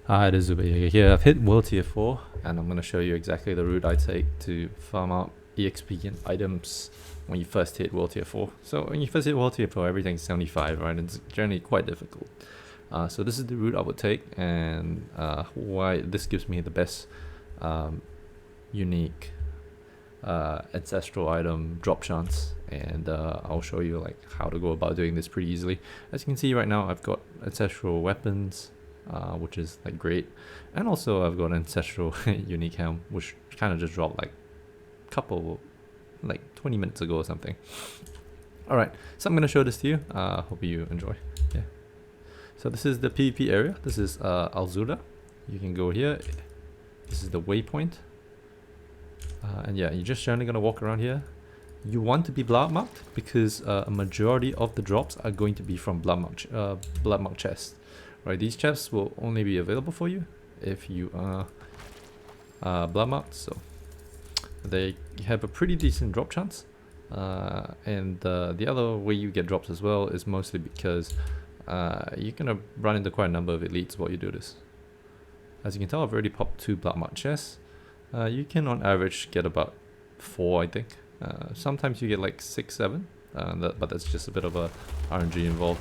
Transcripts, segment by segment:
Hi, it is Zubayr here. I've hit World Tier 4 and I'm going to show you exactly the route I take to farm out EXP and items when you first hit World Tier 4. So when you first hit World Tier 4, everything's 75, right? It's generally quite difficult. So this is the route I would take, and why this gives me the best unique ancestral item drop chance, and I'll show you like how to go about doing this pretty easily. As you can see right now, I've got ancestral weapons, which is like great, and also I've got ancestral unique helm, which kind of just dropped like like 20 minutes ago or something. Alright, so I'm gonna show this to you. Hope you enjoy. Yeah. So this is the PvP area. This is Alzura. You can go here. This is the waypoint. And yeah, you're just generally gonna walk around here. You want to be blood marked because a majority of the drops are going to be from blood marked chests. Right, these chests will only be available for you if you are blood marked, so they have a pretty decent drop chance. And the other way you get drops as well is mostly because you're gonna run into quite a number of elites while you do this. As you can tell, I've already popped 2 blood marked chests. You can on average get about 4, I think. Sometimes you get like 6, 7, but that's just a bit of a RNG involved.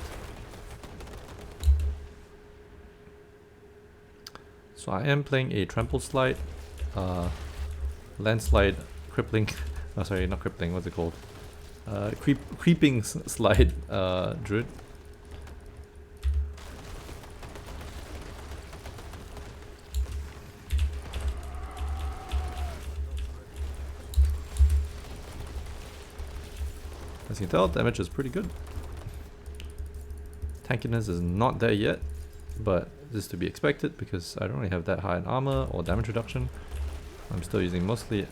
So I am playing a trample slide, landslide, crippling, oh sorry, not crippling, what's it called? Creeping slide druid. As you can tell, damage is pretty good. Tankiness is not there yet, but this is to be expected because I don't really have that high in armor or damage reduction. I'm still using mostly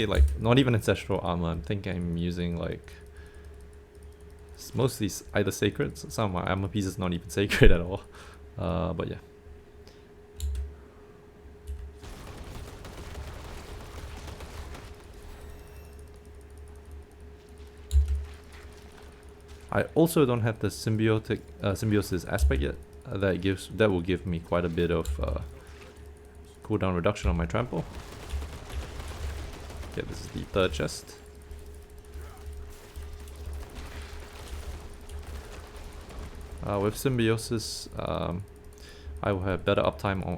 like not even ancestral armor. I think I'm using like mostly either sacred. Some of my armor pieces not even sacred at all. But yeah. I also don't have the symbiosis aspect yet. That will give me quite a bit of cooldown reduction on my trample. Okay, this is the 3rd chest. With symbiosis, I will have better uptime on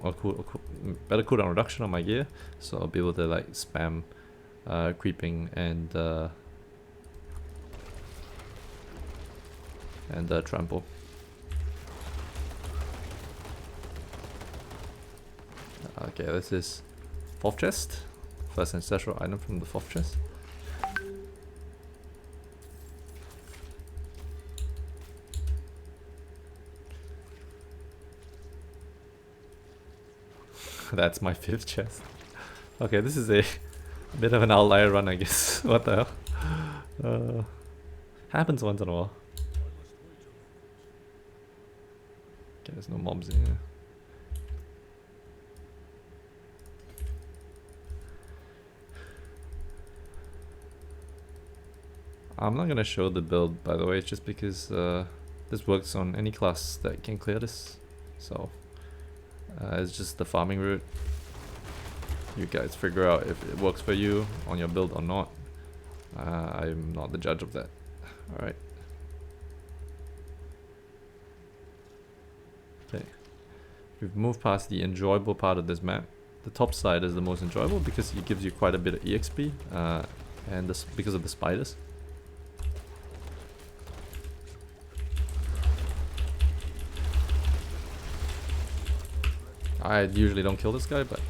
better cooldown reduction on my gear, so I'll be able to like spam creeping and trample. Okay, this is 4th chest. First ancestral item from the 4th chest. That's my 5th chest. Okay, this is a bit of an outlier run, I guess. What the hell? Happens once in a while. Okay, there's no mobs in here. I'm not gonna show the build, by the way, just because this works on any class that can clear this. So it's just the farming route. You guys figure out if it works for you on your build or not. I'm not the judge of that. Alright. Okay. We've moved past the enjoyable part of this map. The top side is the most enjoyable because it gives you quite a bit of EXP and this because of the spiders. I usually don't kill this guy, but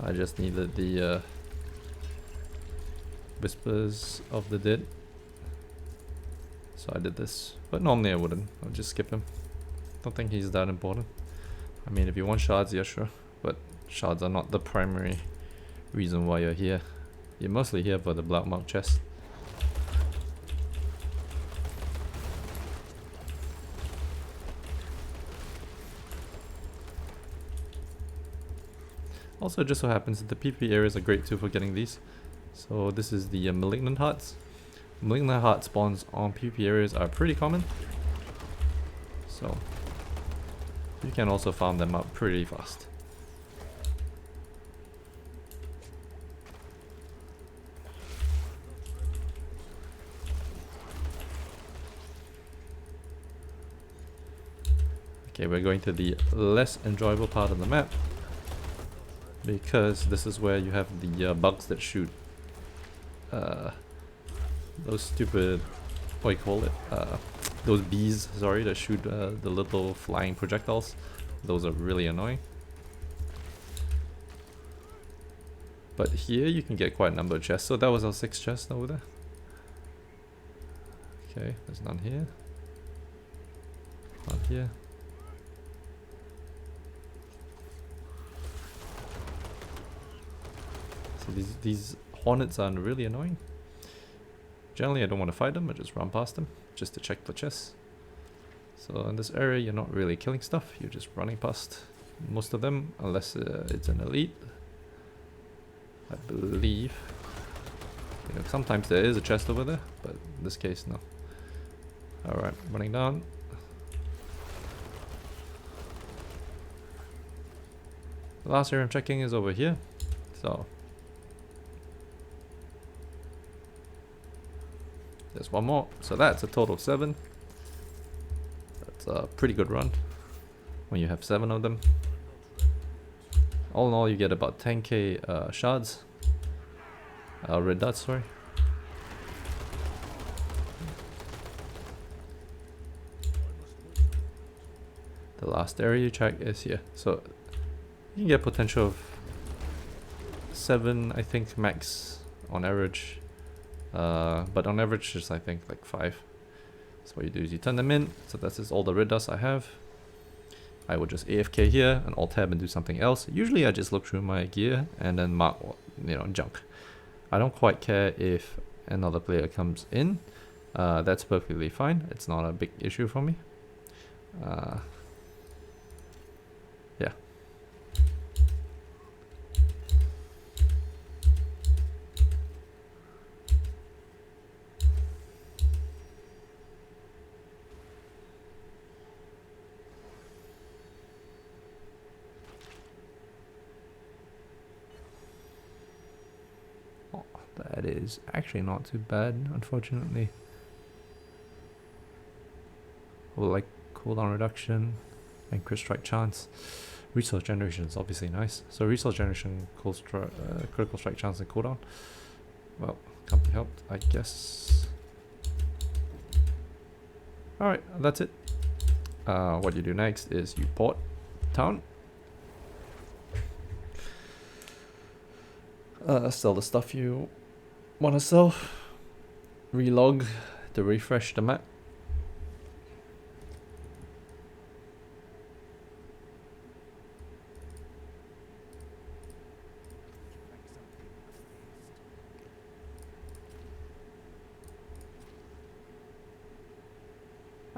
I just needed the Whispers of the Dead. So I did this. But normally I wouldn't. I'll just skip him. Don't think he's that important. I mean, if you want shards, yeah, sure. But Shards are not the primary reason why you're here. You're mostly here for the black mark chest. Also, it just so happens that the PvP areas are great too for getting these. So this is the malignant hearts. Malignant heart spawns on PvP areas are pretty common. So you can also farm them up pretty fast. Okay, we're going to the less enjoyable part of the map, because this is where you have the bugs that shoot those stupid, what do you call it? Those bees, sorry, that shoot the little flying projectiles. Those are really annoying. But here you can get quite a number of chests. So that was our 6th chest over there. Okay, there's none here. None here. So these hornets are really annoying. Generally I don't want to fight them, I just run past them just to check the chests. So in this area you're not really killing stuff, you're just running past most of them, unless it's an elite. I believe. You know, sometimes there is a chest over there, but in this case no. Alright, running down. The last area I'm checking is over here. So there's one more, so that's a total of 7. That's a pretty good run when you have 7 of them. All in all, you get about 10k shards. Red dots, sorry. The last area you check is here. So you can get potential of 7, I think, max on average. But on average just I think like 5. So what you do is you turn them in. So that's just all the red dust I have. I would just AFK here and alt tab and do something else. Usually I just look through my gear and then mark, you know, junk. I don't quite care if another player comes in. That's perfectly fine. It's not a big issue for me. Yeah. That is actually not too bad, unfortunately. Well, like cooldown reduction and crit strike chance. Resource generation is obviously nice. So resource generation, critical strike chance and cooldown. Well, can't be helped, I guess. Alright, that's it. What you do next is you port town. Sell the stuff you want to sell. Relog to refresh the map.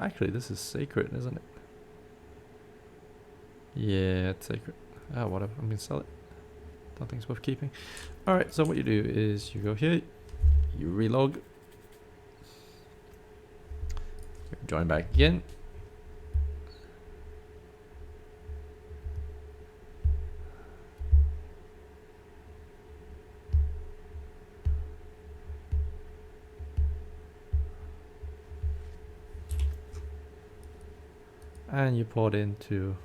Actually, this is sacred, isn't it? Yeah, it's sacred. Ah, whatever. I'm gonna sell it. Don't think it's worth keeping. Alright, so what you do is you go here, you relog, join back again. And you port into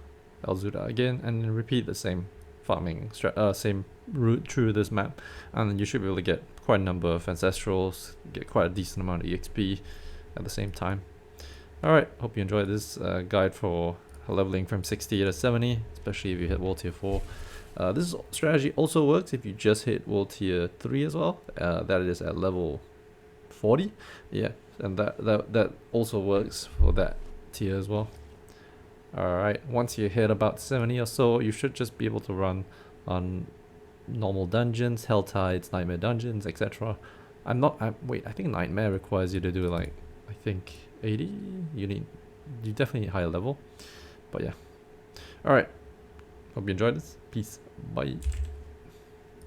Elzuda again and then repeat the same farming same route through this map, and then you should be able to get quite a number of ancestrals, get quite a decent amount of EXP at the same time. Alright, hope you enjoyed this guide for leveling from 60 to 70, especially if you hit world tier 4. This strategy also works if you just hit world tier 3 as well, that is at level 40. Yeah, and that also works for that tier as well. Alright, once you hit about 70 or so, you should just be able to run on normal dungeons, hell tides, nightmare dungeons, etc. Wait, I think nightmare requires you to do like, I think 80. You definitely need higher level. But yeah. Alright. Hope you enjoyed this. Peace. Bye.